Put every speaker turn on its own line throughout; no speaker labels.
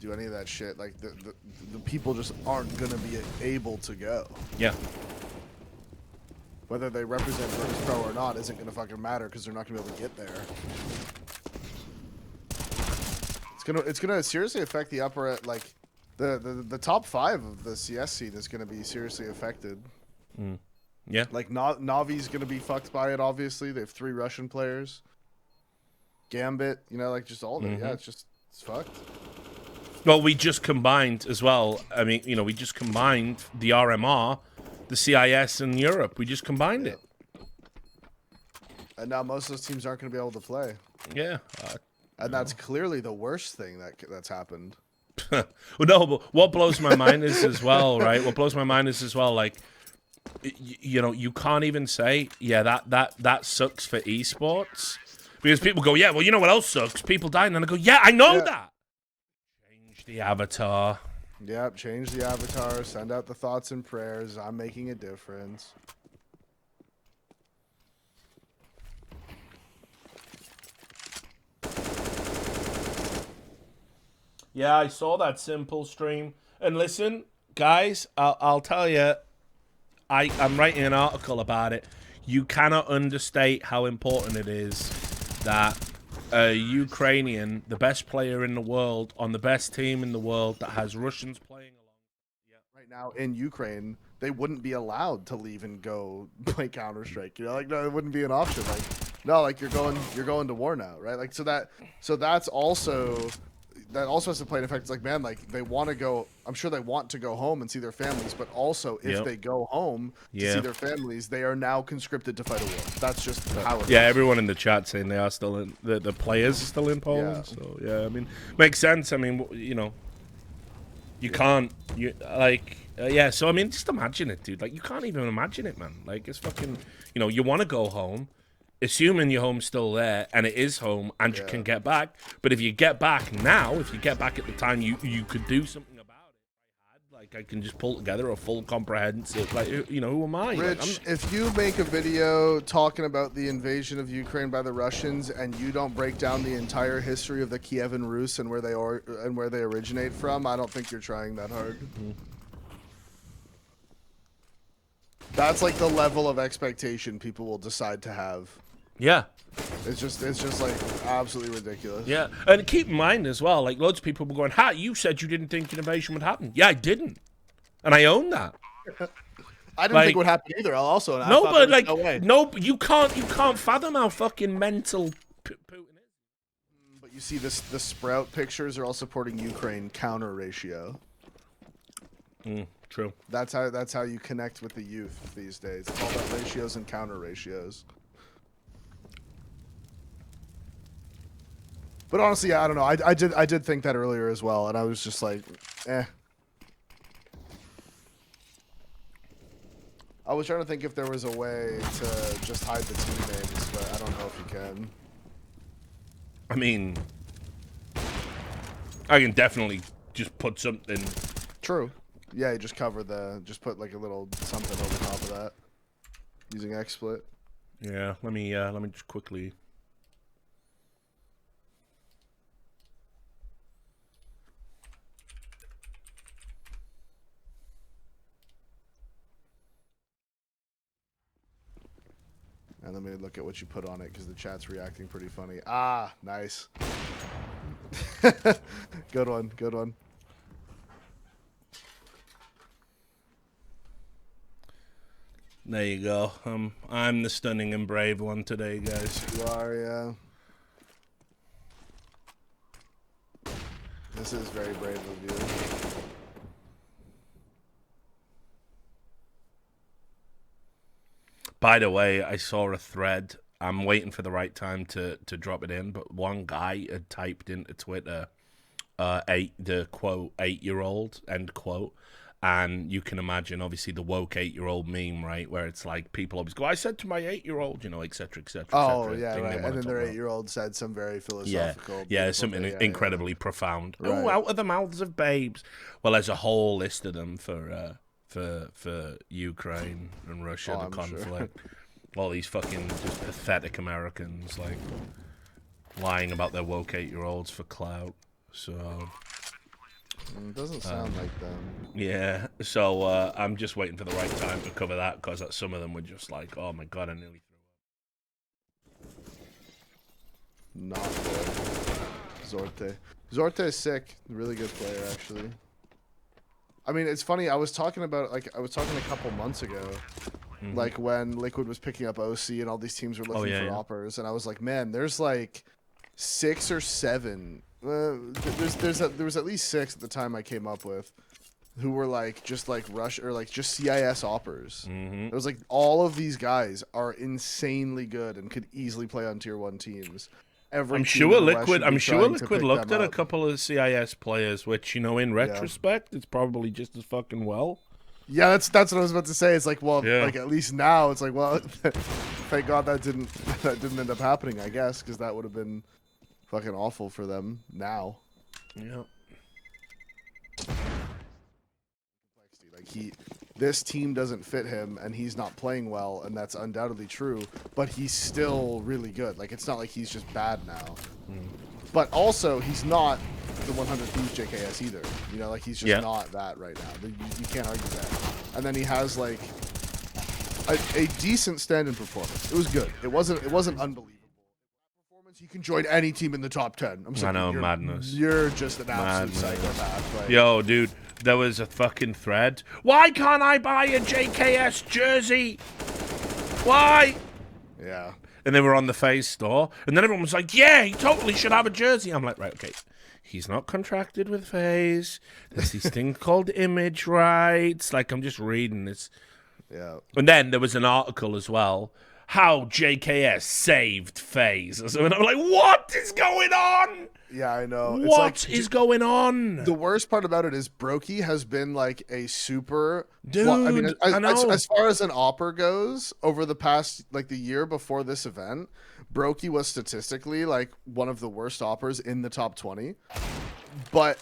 do any of that shit. Like the people just aren't gonna be able to go.
Yeah.
Whether they represent Virtus Pro or not isn't gonna fucking matter because they're not gonna be able to get there. It's gonna seriously affect the upper, like the top 5 of the CS scene is gonna be seriously affected.
Mm. Yeah.
Like Navi's gonna be fucked by it. Obviously, they have 3 Russian players. Gambit, you know, like just all of it. Yeah, it's fucked.
Well, we just combined as well. I mean, you know, we just combined the RMR, the CIS, and Europe. We just combined it.
And now most of those teams aren't going to be able to play.
Yeah.
And that's clearly the worst thing that's happened.
Well, no, but what blows my mind is as well, right? What blows my mind is as well, like, you know, you can't even say, yeah, that sucks for esports. Because people go, yeah, well, you know what else sucks? People die, and then I go, yeah, I know that. Change the avatar.
Yep, change the avatar, send out the thoughts and prayers. I'm making a difference.
Yeah, I saw that simple stream. And listen, guys, I'll tell you, I'm writing an article about it. You cannot understate how important it is that a Ukrainian, the best player in the world, on the best team in the world, that has Russians playing along.
Right now in Ukraine, they wouldn't be allowed to leave and go play Counter-Strike. You know, like no, it wouldn't be an option. Like no, like you're going to war now, right? Like that also has to play an effect. It's like, man, like they want to go. I'm sure they want to go home and see their families, but also if they go home to see their families, they are now conscripted to fight a war. That's just how it is.
Yeah, everyone in the chat saying they are still in the players are still in Poland.
Yeah.
So yeah, I mean, makes sense. I mean, you know, you can't So I mean, just imagine it, dude. Like you can't even imagine it, man. Like it's fucking. You know, you want to go home. Assuming your home's still there, and it is home, and you can get back. But if you get back now, if you get back at the time, you could do something about it. Like, I can just pull together a full comprehensive, like, you know, who am I?
Rich,
like,
if you make a video talking about the invasion of Ukraine by the Russians, and you don't break down the entire history of the Kievan Rus and where they originate from, I don't think you're trying that hard. That's like the level of expectation people will decide to have.
Yeah.
It's just like absolutely ridiculous.
Yeah. And keep in mind as well, like loads of people were going, you said you didn't think invasion would happen. Yeah, I didn't. And I own that.
I didn't think it would happen either. Also,
no, but like, no, you can't fathom how fucking mental Putin is.
But you see the Sprout pictures are all supporting Ukraine counter ratio.
True.
That's how you connect with the youth these days. It's all about ratios and counter ratios. But honestly, I don't know. I did think that earlier as well, and I was just like, eh. I was trying to think if there was a way to just hide the team names, but I don't know if you can.
I mean, I can definitely just put something.
True. Yeah, you just just put like a little something over top of that using XSplit.
Yeah, let me just quickly.
And let me look at what you put on it because the chat's reacting pretty funny. Ah, nice. Good one, good one.
There you go. I'm the stunning and brave one today, guys.
You are, yeah. This is very brave of you.
By the way, I saw a thread. I'm waiting for the right time to drop it in, but one guy had typed into Twitter, the quote, 8-year-old, end quote. And you can imagine, obviously, the woke 8-year-old meme, right? Where it's like, people always go, I said to my 8-year-old, you know, et cetera, et cetera,
Oh, yeah, right. And then their 8-year-old said some very philosophical...
Yeah, something incredibly profound. Right. Oh, out of the mouths of babes. Well, there's a whole list of them for Ukraine and Russia, the conflict. Sure. All these fucking just pathetic Americans, like, lying about their woke 8-year-olds for clout. So...
Doesn't sound like them.
Yeah, so I'm just waiting for the right time to cover that because some of them were just like, oh my god, I nearly threw up.
Not good. Zorte. Zorte is sick. Really good player, actually. I mean, it's funny. I was talking a couple months ago, like when Liquid was picking up OC and all these teams were looking for oppers, and I was like, man, there's like 6 or 7. There was at least 6 at the time I came up with, who were like just like rush or like just CIS oppers. It was like all of these guys are insanely good and could easily play on tier 1 teams.
I'm sure Liquid looked at a couple of CIS players, which, you know, in retrospect, it's probably just as fucking well.
Yeah, that's what I was about to say. It's like, well, like at least now, it's like, well, thank God that didn't end up happening, I guess, because that would have been fucking awful for them now.
Yeah.
Like this team doesn't fit him, and he's not playing well, and that's undoubtedly true. But he's still really good. Like it's not like he's just bad now. But also, he's not the 100 Thieves JKS either. You know, like he's just not that right now. You can't argue that. And then he has like a decent stand-in performance. It was good. It wasn't unbelievable. He can join any team in the top 10. I'm sorry.
I know, madness.
You're just an absolute psychopath. Like,
yo, dude, there was a fucking thread. Why can't I buy a JKS jersey? Why?
Yeah.
And they were on the FaZe store, and then everyone was like, yeah, he totally should have a jersey. I'm like, right, okay. He's not contracted with FaZe. There's these things called image rights. Like, I'm just reading this.
Yeah.
And then there was an article as well. How JKS saved FaZe. And I'm like, what is going on?
Yeah, I know.
What is going on?
The worst part about it is Brokey has been like a super
dude.
Well, I mean,
I know.
as far as an opper goes, over the past like the year before this event, Brokey was statistically like one of the worst oppers in the top 20. But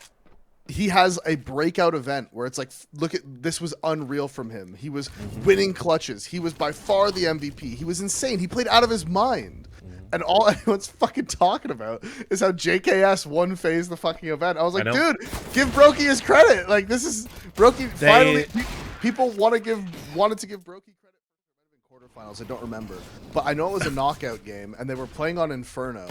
he has a breakout event where it's like, look at this was unreal from him. He was winning clutches. He was by far the MVP. He was insane. He played out of his mind. And all anyone's fucking talking about is how JKS won FaZe the fucking event. I was like, dude, give Brokey his credit. Like this is Brokey finally. People wanted to give Brokey credit for quarterfinals. I don't remember, but I know it was a knockout game, and they were playing on Inferno,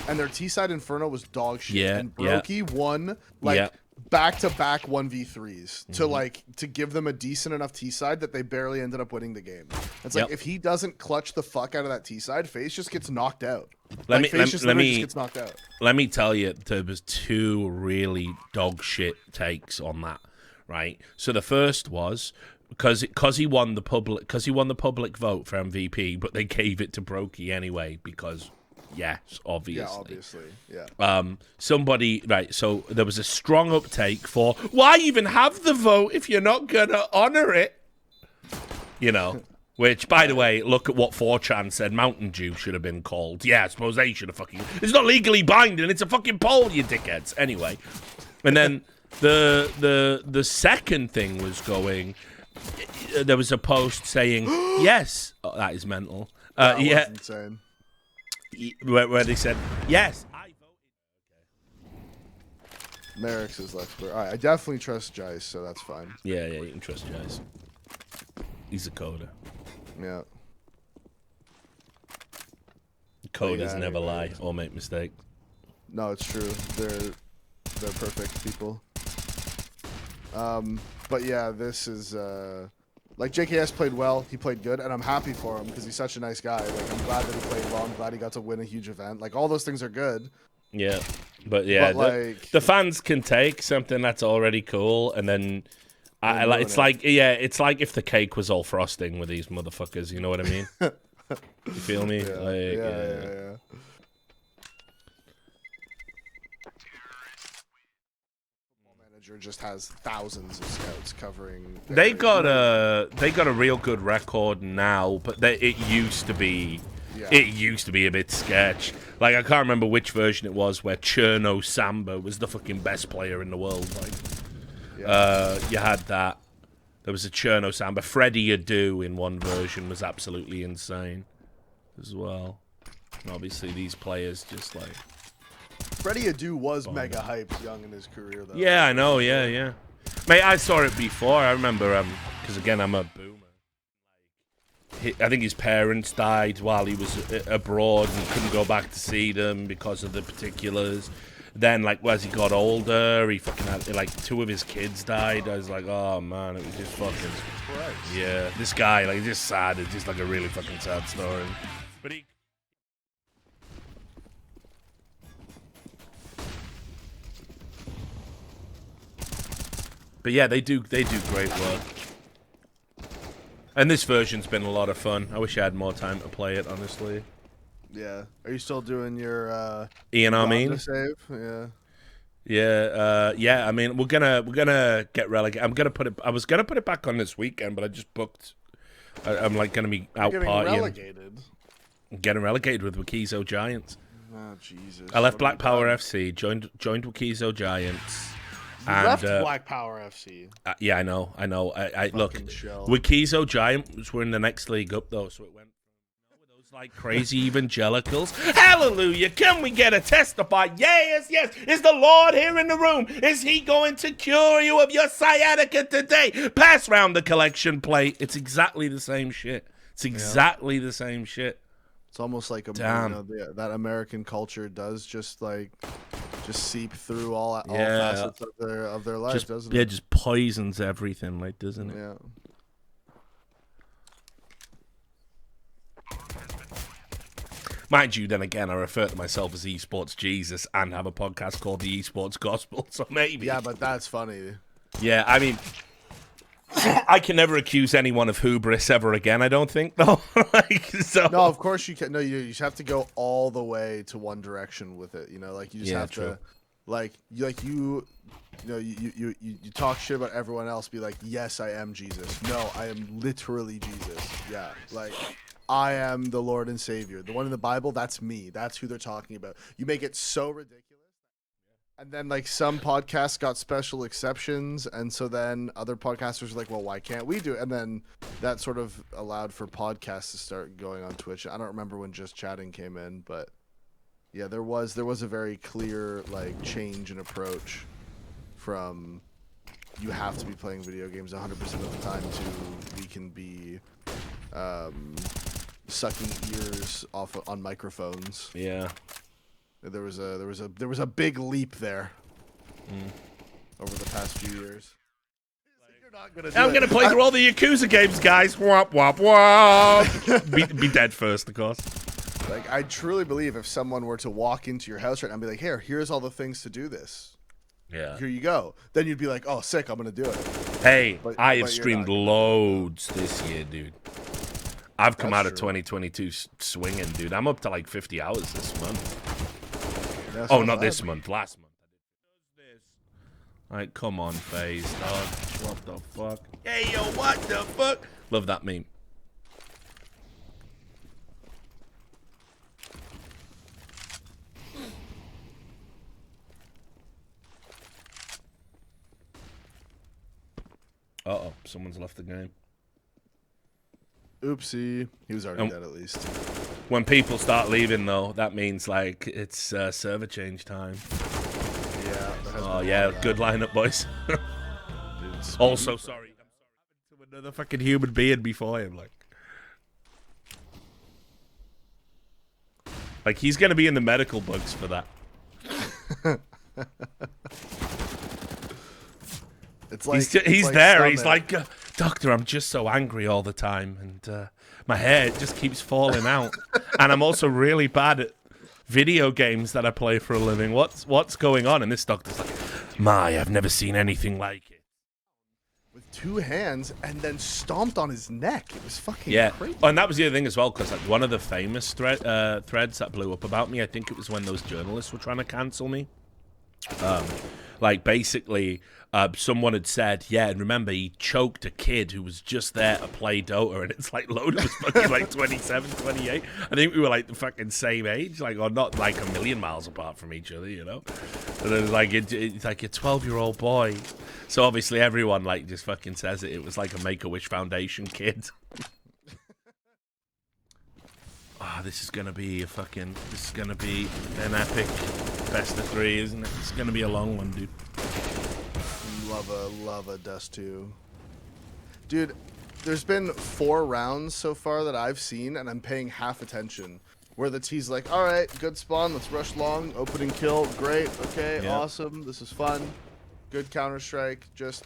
and their T-side Inferno was dog shit.
Yeah,
and Brokey won like back-to-back 1v3s to give them a decent enough T-side that they barely ended up winning the game. It's like if he doesn't clutch the fuck out of that T-side, FaZe just gets knocked out. Just gets knocked out.
Let me tell you, there was 2 really dog shit takes on that, right? So the first was because he won the public vote for MVP, but they gave it to Brokey anyway because. Yes, obviously.
Yeah, obviously. Yeah.
Somebody, right, so there was a strong uptake for, why even have the vote if you're not going to honor it? You know, which, by the way, look at what 4chan said Mountain Dew should have been called. Yeah, I suppose they should have fucking... It's not legally binding, it's a fucking poll, you dickheads. Anyway. And then the second thing was going... There was a post saying, yes... Oh, that is mental.
That was insane.
Where they said, yes, I voted.
Merrick's is left for. All right, I definitely trust Jice, so that's fine.
Yeah, you can trust Jice. He's a coder.
Yeah.
Coders never lie or make mistakes.
No, it's true. They're perfect people. But yeah, this is like JKS played well, he played good, and I'm happy for him because he's such a nice guy. Like I'm glad that he played well. I'm glad he got to win a huge event. Like all those things are good.
Yeah, but yeah, the fans can take something that's already cool, and then it's like if the cake was all frosting with these motherfuckers. You know what I mean? You feel me?
Yeah. Just has thousands of scouts covering.
They got a real good record now, but it used to be a bit sketch. Like I can't remember which version it was where Cherno Samba was the fucking best player in the world. Like, you had that. There was a Cherno Samba. Freddie Adu in one version was absolutely insane as well. And obviously these players just like.
Freddie Adu was mega hyped young in his career, though.
Yeah, I know. Yeah. Mate, I saw it before. I remember, because again, I'm a boomer. I think his parents died while he was abroad and he couldn't go back to see them because of the particulars. Then, like, as he got older, he fucking had, like, 2 of his kids died. I was like, oh, man, it was just fucking...
Christ.
Yeah, this guy, like, just sad. It's just, like, a really fucking sad story. But he... But yeah, they do great work. And this version's been a lot of fun. I wish I had more time to play it, honestly.
Yeah. Are you still doing your
Ian, I mean,
save? Yeah.
Yeah. I mean, we're gonna get relegated. I was gonna put it back on this weekend, but I just booked. I'm like gonna be out partying.
Relegated.
Getting relegated with Wakizo Giants.
Oh Jesus!
I left Black Power FC, joined Wakizo Giants.
You left Black Power FC.
Yeah, I know. I look.
Shell.
Wakizo Giants were in the next league up though, so it went. Those like crazy evangelicals. Hallelujah! Can we get a testify? Yes. Is the Lord here in the room? Is He going to cure you of your sciatica today? Pass round the collection plate. It's exactly the same shit. It's exactly the same shit.
It's almost like that American culture does just seep through all facets of their life, doesn't it?
Yeah, just poisons everything, like, doesn't it?
Yeah.
Mind you, then again, I refer to myself as Esports Jesus and have a podcast called the Esports Gospel, so maybe.
Yeah, but that's funny.
Yeah, I mean, I can never accuse anyone of hubris ever again, I don't think, though.
No, of course you can. No, you just have to go all the way to one direction with it. You know, like, you just have to, you talk shit about everyone else. Be like, yes, I am Jesus. No, I am literally Jesus. Yeah, like, I am the Lord and Savior. The one in the Bible, that's me. That's who they're talking about. You make it so ridiculous. And then, like, some podcasts got special exceptions, and so then other podcasters were like, well, why can't we do it? And then that sort of allowed for podcasts to start going on Twitch. I don't remember when Just Chatting came in, but yeah, there was a very clear, like, change in approach from you have to be playing video games 100% of the time to we can be sucking ears off on microphones.
Yeah.
There was a big leap there over the past few years.
I'm gonna play through all the Yakuza games, guys. Wop wop wop. be dead first, of course.
Like, I truly believe if someone were to walk into your house right now and be like, here's all the things to do this.
Yeah.
Here you go. Then you'd be like, oh, sick, I'm gonna do it.
Hey, I have streamed loads this year, dude. I've come out of 2022 swinging, dude. I'm up to like 50 hours this month.
Yeah,
oh, not this month. Last month. Like, come on, FaZe, dog. What the fuck? Hey, yo, what the fuck? Love that meme. Uh-oh, someone's left the game.
Oopsie. He was already dead, at least.
When people start leaving, though, that means, like, it's server change time.
Yeah.
Oh, yeah, good lineup, boys. Also, sorry. I'm sorry to another fucking human being before him, like, he's gonna be in the medical books for that.
It's like
he's there. He's like, doctor, I'm just so angry all the time, and my hair just keeps falling out, and I'm also really bad at video games that I play for a living. What's going on? And this doctor's like, I've never seen anything like it.
With 2 hands and then stomped on his neck. It was fucking crazy.
Oh, and that was the other thing as well, because like one of the famous threads that blew up about me, I think it was when those journalists were trying to cancel me. Like, basically, someone had said, yeah, and remember, he choked a kid who was just there to play Dota, and it's like, Loda was fucking like 27, 28. I think we were like the fucking same age, like, or not like a million miles apart from each other, you know? And it was like, it's like a 12-year-old boy. So obviously everyone, like, just fucking says it. It was like a Make-A-Wish Foundation kid. this is gonna be this is gonna be an epic best of 3, isn't it? It's gonna be a long one, dude.
Love a Dust 2. Dude, there's been 4 rounds so far that I've seen, and I'm paying half attention. Where the T's like, all right, good spawn, let's rush long, opening kill, great, okay, awesome, this is fun, good Counter-Strike, just,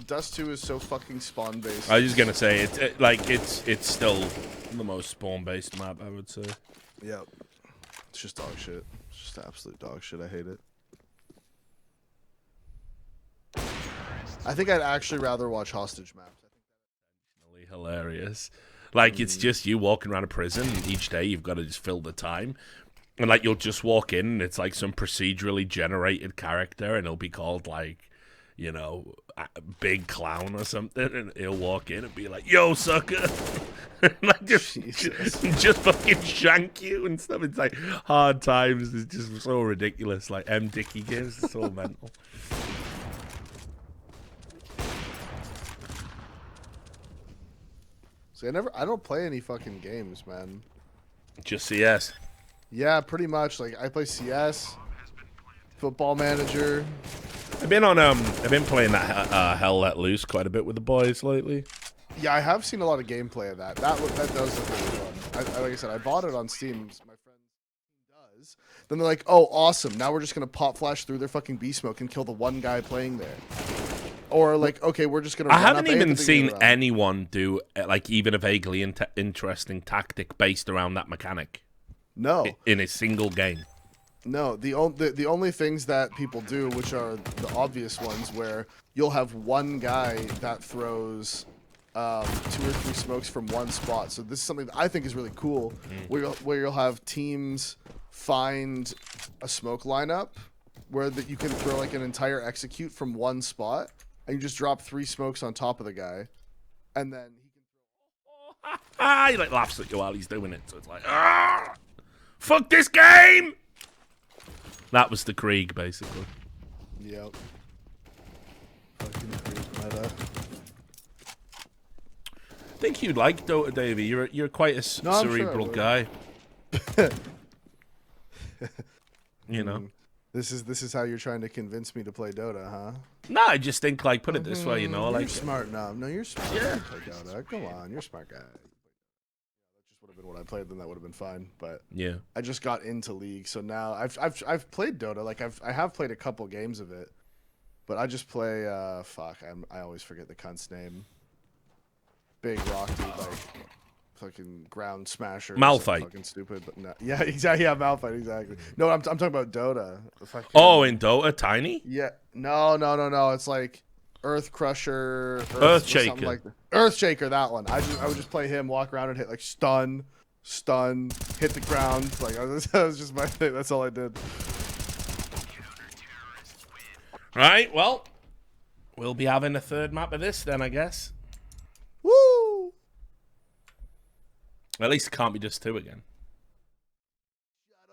Dust 2 is so fucking spawn-based.
I was just gonna say, it's still the most spawn-based map, I would say.
Yep. It's just dog shit. It's just absolute dog shit, I hate it. I think I'd actually rather watch hostage maps.
Hilarious. Like, it's just you walking around a prison, and each day you've got to just fill the time. And, like, you'll just walk in, and it's, like, some procedurally generated character, and it'll be called, like, you know, Big Clown or something, and he'll walk in and be like, yo, sucker! And, like, just fucking shank you and stuff. It's, like, hard times. It's just so ridiculous. Like, Dicky gives. It's all mental.
I don't play any fucking games, man.
Just CS.
Yeah, pretty much. Like, I play CS, Football Manager.
I've been playing that Hell Let Loose quite a bit with the boys lately.
Yeah, I have seen a lot of gameplay of that. That does look really fun. Like I said, I bought it on Steam. My friend does. Then they're like, oh, awesome. Now we're just going to pop flash through their fucking B-smoke and kill the one guy playing there. Or like, okay, we're just gonna.
I haven't even seen anyone do like even a vaguely interesting tactic based around that mechanic.
No,
in a single game.
No, the only things that people do, which are the obvious ones, where you'll have one guy that throws 2 or 3 smokes from one spot. So this is something that I think is really cool, where you'll have teams find a smoke lineup where that you can throw like an entire execute from one spot. And you just drop 3 smokes on top of the guy, and then he can
throw. He like laughs at you while he's doing it, so it's like, fuck this game. That was the Krieg, basically.
Yep. Fucking Krieg meta.
I think you'd like Dota, Davey. You're quite a cerebral guy. You know.
This is how you're trying to convince me to play Dota, huh?
No, I just think, like, put it this way, you know, like...
You're smart enough. No, you're smart.
Yeah.
Play Dota. Come on, you're a smart guy. That just would have been what I played, then that would have been fine. But
yeah,
I just got into League, so now I've played Dota. Like I have played a couple games of it, but I just play I always forget the cunt's name. Big rock dude, like fucking ground smasher.
Malphite.
Fucking stupid, but no. Yeah, exactly. Yeah, Malphite, exactly. No, I'm talking about Dota.
Oh, in Dota, Tiny?
Yeah. No. It's like Earth Crusher,
Earthshaker.
Like Earthshaker, that one. I would just play him, walk around and hit like stun, hit the ground. Like that was just my thing. That's all I did.
Right. Well, we'll be having a third map of this then, I guess.
Woo!
At least it can't be just 2 again.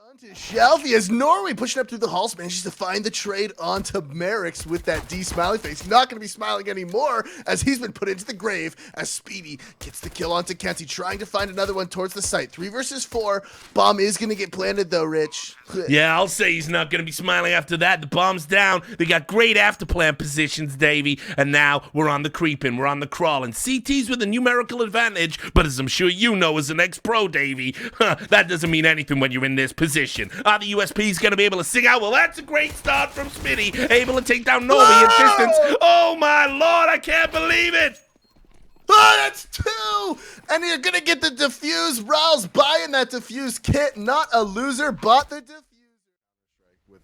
Onto Shelfie as Norway pushing up through the halls manages to find the trade onto Merrick's with that D smiley face. Not going to be smiling anymore as he's been put into the grave as Speedy gets the kill onto Kenty, trying to find another one towards the site. 3 versus 4. Bomb is going to get planted though, Rich.
Yeah, I'll say he's not going to be smiling after that. The bomb's down. They got great after-plan positions, Davey. And now we're on the creeping. We're on the crawling. CT's with a numerical advantage, but as I'm sure you know as an ex-pro, Davey, that doesn't mean anything when you're in this position. Are the USPs going to be able to sing out? Well, that's a great start from Smitty. Able to take down Norby at distance. Oh, my Lord. I can't believe it.
Oh, that's 2! And you're going to get the defuse. Raul's buying that defuse kit. Not a loser, but the defuse.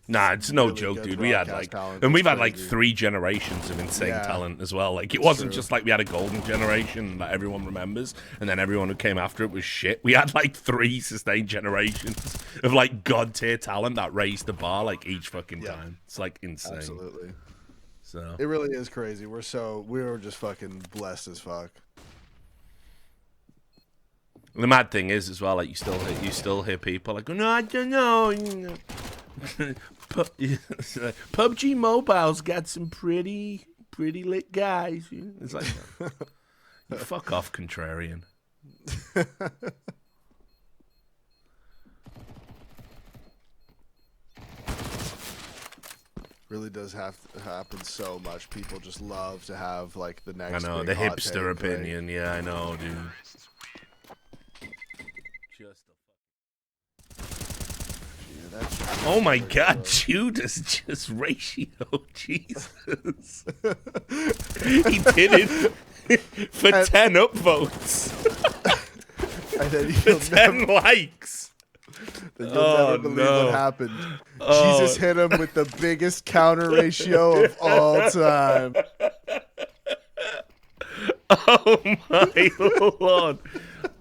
Nah, it's no joke, dude. We had like, and we've had like 3 generations of insane talent as well. Like, it wasn't just like we had a golden generation that everyone remembers, and then everyone who came after it was shit. We had like 3 sustained generations of like god tier talent that raised the bar like each fucking time. It's like insane.
Absolutely.
So
it really is crazy. We were just fucking blessed as fuck.
The mad thing is as well, like you still hear people like, no, I don't know. PUBG Mobile's got some pretty lit guys. It's like, fuck off, contrarian.
Really does have to happen so much. People just love to have like the next.
I know
big
the
hot
hipster
take, right?
opinion. Yeah, I know, dude. Just
Yeah, that's
oh my God, Judas just ratio, Jesus. He did it for 10 upvotes.
And then
For
you'll
10
never,
likes.
then you'll never believe what happened.
Oh.
Jesus hit him with the biggest counter ratio of all time.
Oh my Lord.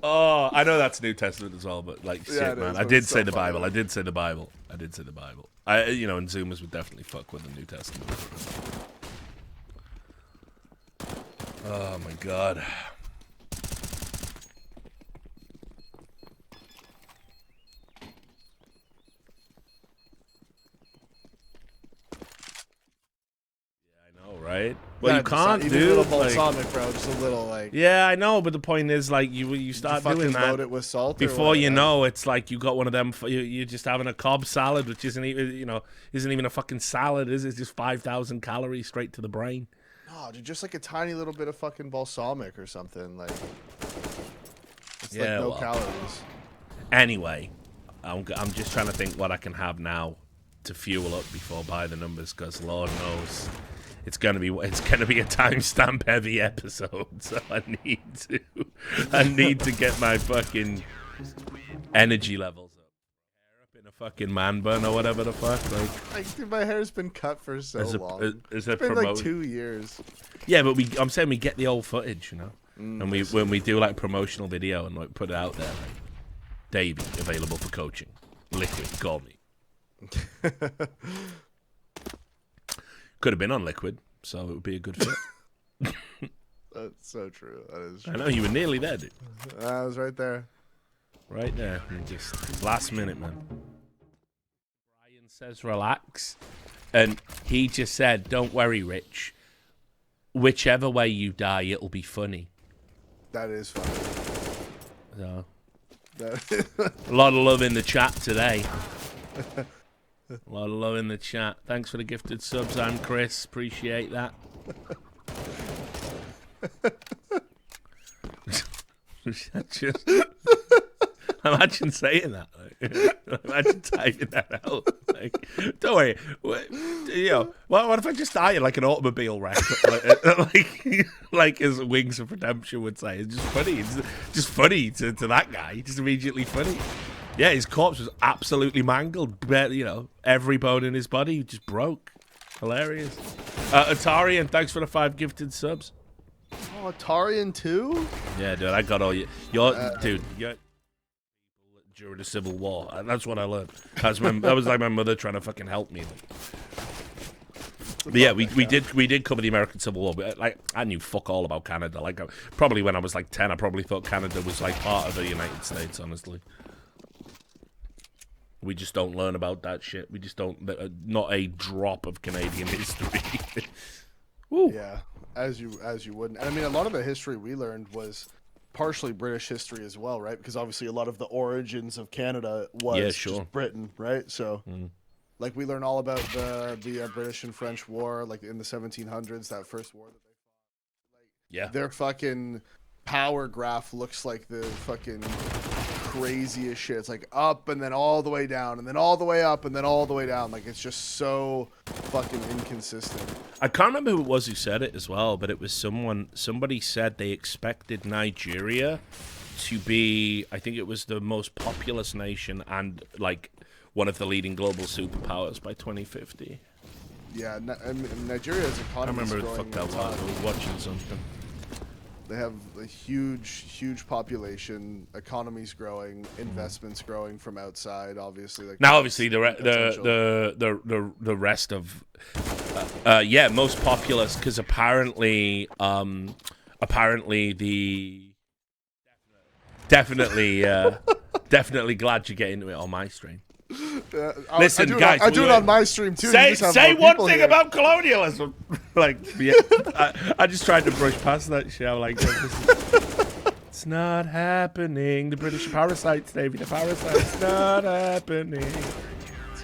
Oh, I know that's New Testament as well, but like shit,
it
man.
is,
I
but
did
it's
say
so
the
funny.
Bible. I did say the Bible. I did say the Bible. I, you know, and Zoomers would definitely fuck with the New Testament. Oh my God. Right? Well,
Yeah,
you can't
you need a
do
little
like,
balsamic, bro. Just a little like.
yeah, I know, but the point is, like, you start
fucking
doing that
load it with salt.
before you know, it's like you got one of them. You're just having a Cobb salad, which isn't even, you know, isn't even a fucking salad. Is it's just 5,000 calories straight to the brain.
No, dude, just like a tiny little bit of fucking balsamic or something. Like, it's
Yeah,
like no
well.
calories.
Anyway, I'm just trying to think what I can have now to fuel up before I buy the numbers, because Lord knows it's gonna be a timestamp heavy episode. So I need to get my fucking energy levels up in a fucking man bun or whatever the fuck. Like,
Dude, my hair's been cut for so long.
It's
been like 2 years.
Yeah, but I'm saying we get the old footage, you know, and when we do like promotional video and like put it out there, like, Davey available for coaching, Liquid, call me. Could have been on Liquid, so it would be a good fit.
That's so true. That is true.
I know you were nearly there, dude.
I was right there.
Right there. And just last minute, man. Brian says relax. And he just said, don't worry, Rich. Whichever way you die, it'll be funny.
That is funny.
So, a lot of love in the chat today. A lot of love in the chat. Thanks for the gifted subs. I'm Chris. Appreciate that. Just imagine saying that. Like, imagine typing that out. Like, don't worry. You know, what if I just die in like an automobile wreck? like as Wings of Redemption would say. It's just funny. It's just funny to that guy. Just immediately funny. Yeah, his corpse was absolutely mangled. You know, every bone in his body just broke. Hilarious. Atarian, thanks for the 5 gifted subs.
Oh, Atarian too?
Yeah, dude, I got all your dude. During the Civil War, that's what I learned. That was like my mother trying to fucking help me. But yeah, we did cover the American Civil War. But like, I knew fuck all about Canada. Like, probably when I was like 10, I probably thought Canada was like part of the United States. Honestly. We just don't learn about that shit. We just don't. Not a drop of Canadian history. Woo.
Yeah, as you wouldn't. And I mean, a lot of the history we learned was partially British history as well, right? Because obviously a lot of the origins of Canada was just Britain, right? So, like, we learn all about the British and French War, like in the 1700s, that first war that they fought. Like,
yeah,
their fucking power graph looks like the fucking craziest shit. It's like up and then all the way down and then all the way up and then all the way down. Like, it's just so fucking inconsistent.
I can't remember who it was who said it as well, but it was somebody said they expected Nigeria to be, I think it was the most populous nation and like one of the leading global superpowers by 2050.
Yeah, Nigeria's economy is growing.
I remember what the fuck that was. I was watching something.
They have a huge population, economy's growing, investments growing from outside. Obviously, like
now, obviously the rest of most populous, because apparently definitely glad you get into it on my stream. Listen, guys,
I do it on my stream too.
Say one thing about colonialism. Like, yeah, I just tried to brush past that show. Like, it's not happening. The British are parasites, Davey. The parasites not happening.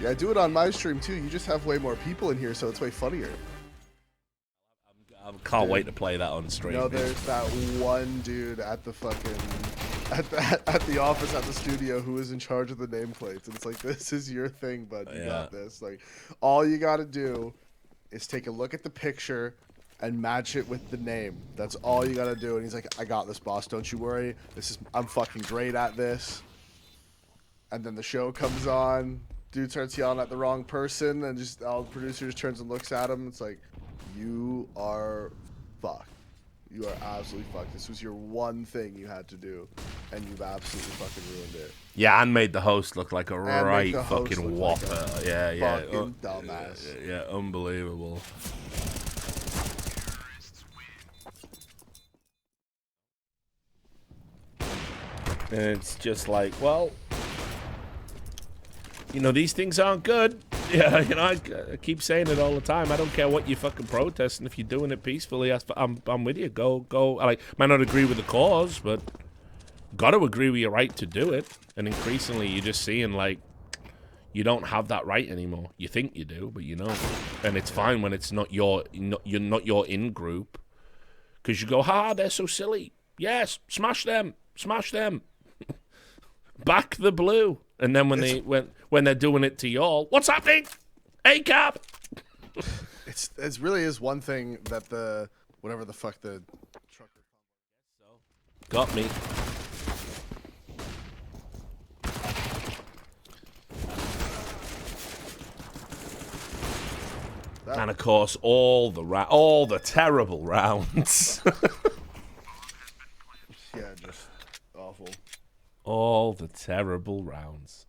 See, I do it on my stream too. You just have way more people in here, so it's way funnier.
I can't wait to play that on stream.
No, there's that one dude at the fucking at the office at the studio who is in charge of the nameplates, and it's like, this is your thing, bud. You got this. Like, all you gotta do is take a look at the picture and match it with the name. That's all you gotta do. And he's like, I got this, boss. Don't you worry. I'm fucking great at this. And then the show comes on. Dude starts yelling at the wrong person, and just all the producer just turns and looks at him. It's like, you are fucked. You are absolutely fucked. This was your one thing you had to do, and you've absolutely fucking ruined it.
Yeah, and made the host look like a right fucking whopper.
Like
yeah.
Fucking dumbass.
Yeah, unbelievable. And it's just like, well, you know, these things aren't good. Yeah, you know, I keep saying it all the time. I don't care what you fucking protesting. If you're doing it peacefully, I'm with you. Go. I like, might not agree with the cause, but got to agree with your right to do it. And increasingly, you're just seeing, like, you don't have that right anymore. You think you do, but you don't. And it's fine when it's not you're not your in group, because you go, ha, they're so silly. Yes, smash them. Back the blue. And then when they're doing it to y'all, what's happening? ACAP.
It really is one thing that the whatever the fuck the trucker
got me. And of course, all the terrible rounds.
Yeah, just awful.
All the terrible rounds.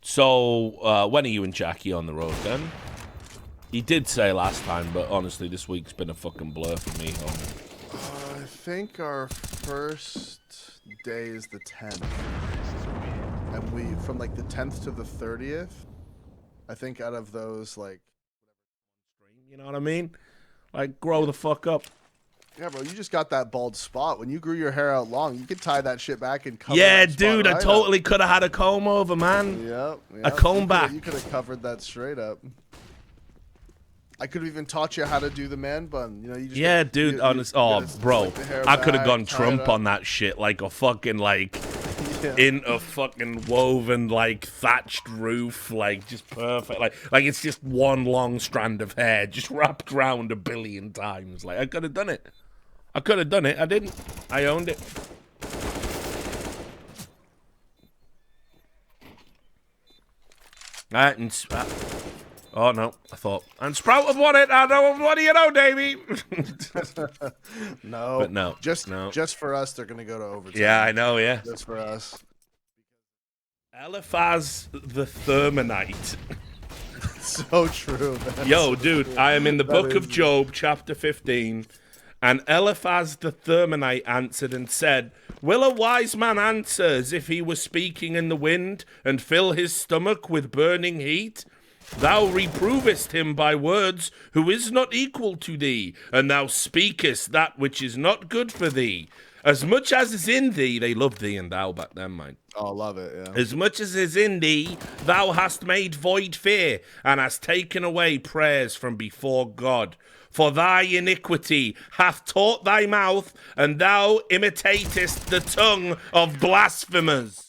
So, when are you and Jackie on the road then? He did say last time, but honestly, this week's been a fucking blur for me.
I think our first day is the 10th. And we, from like the 10th to the 30th, I think out of those, like...
You know what I mean? Like, grow the fuck up.
Yeah, bro, you just got that bald spot. When you grew your hair out long, you could tie that shit back and cover
Yeah,
that spot
dude,
right
I totally could have had a comb over, man.
Yep.
A comb back.
You could have covered that straight up. I could have even taught you how to do the man bun. You know, you just
dude, honest. Bro, I could have gone Trump on that shit, like a fucking in a fucking woven thatched roof, just perfect. Like it's just one long strand of hair just wrapped around a billion times. Like I could have done it. I didn't. I owned it. Oh, no, I thought. And Sprout have won it. I know, what do you know, Davey?
No.
But no.
Just for us, they're going to go to overtime.
Yeah, I know, yeah.
Just for us.
Eliphaz the Thermonite.
So true, man.
Yo, dude, I am in the book of Job, chapter 15, and Eliphaz the Thermonite answered and said, will a wise man answer as if he were speaking in the wind, and fill his stomach with burning heat? Thou reprovest him by words who is not equal to thee, and thou speakest that which is not good for thee. As much as is in thee, they loved thee and thou back then, mate.
Oh, love it, yeah.
As much as is in thee, thou hast made void fear, and hast taken away prayers from before God. For thy iniquity hath taught thy mouth, and thou imitatest the tongue of blasphemers.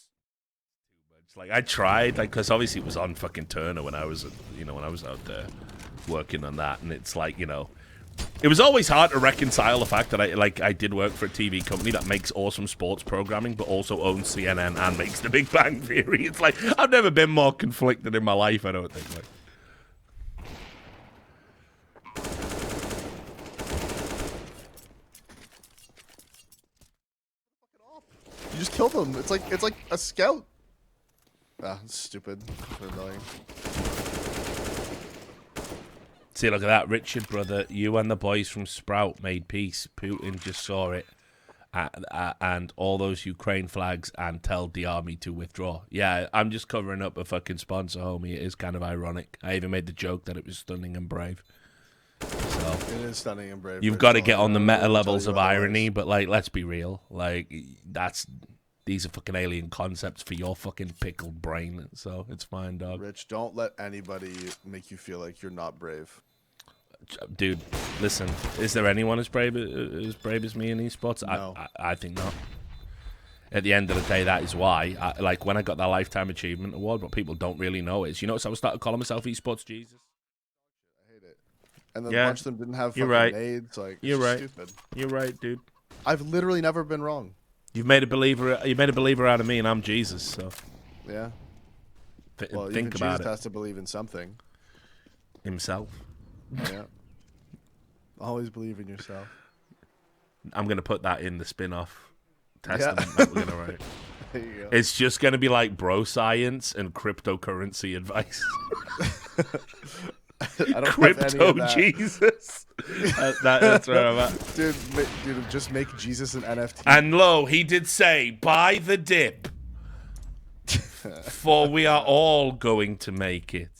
I tried, because obviously it was on fucking Turner when I was, when I was out there working on that, and it's it was always hard to reconcile the fact that I did work for a TV company that makes awesome sports programming, but also owns CNN and makes The Big Bang Theory. It's I've never been more conflicted in my life, I don't think.
You just killed him. It's like a scout. Ah, it's stupid. They're annoying.
See, look at that, Richard, brother. You and the boys from Sprout made peace. Putin just saw it, and all those Ukraine flags, and tell the army to withdraw. Yeah, I'm just covering up a fucking sponsor, homie. It is kind of ironic. I even made the joke that it was stunning and brave. So
It is stunning and brave.
you've got to get on the meta levels of irony, but like, let's be real. Like, these are fucking alien concepts for your fucking pickled brain. So it's fine, dog.
Rich, don't let anybody make you feel like you're not brave.
Dude, listen, is there anyone as brave as me in esports?
No.
I think not. At the end of the day, that is why. Like, when I got that Lifetime Achievement Award, what people don't really know is, you know, so I started calling myself esports Jesus.
I hate it. And then
Yeah.
a bunch of them didn't have fucking
right.
nades. Like,
You're
it's
right.
Stupid.
You're right, dude.
I've literally never been wrong.
You've made a believer. You made a believer out of me, and I'm Jesus. So
Yeah. Well,
think
even
about
Jesus
it.
has to believe in something.
Himself.
Yeah. Always believe in yourself.
I'm gonna put that in the spin-off testament that we're gonna write.
There you go.
It's just gonna be like bro science and cryptocurrency advice.
I don't have
Crypto
any of that.
Jesus. That's where I'm at.
Dude, just make Jesus an NFT.
And lo, he did say, "Buy the dip, for we are all going to make it."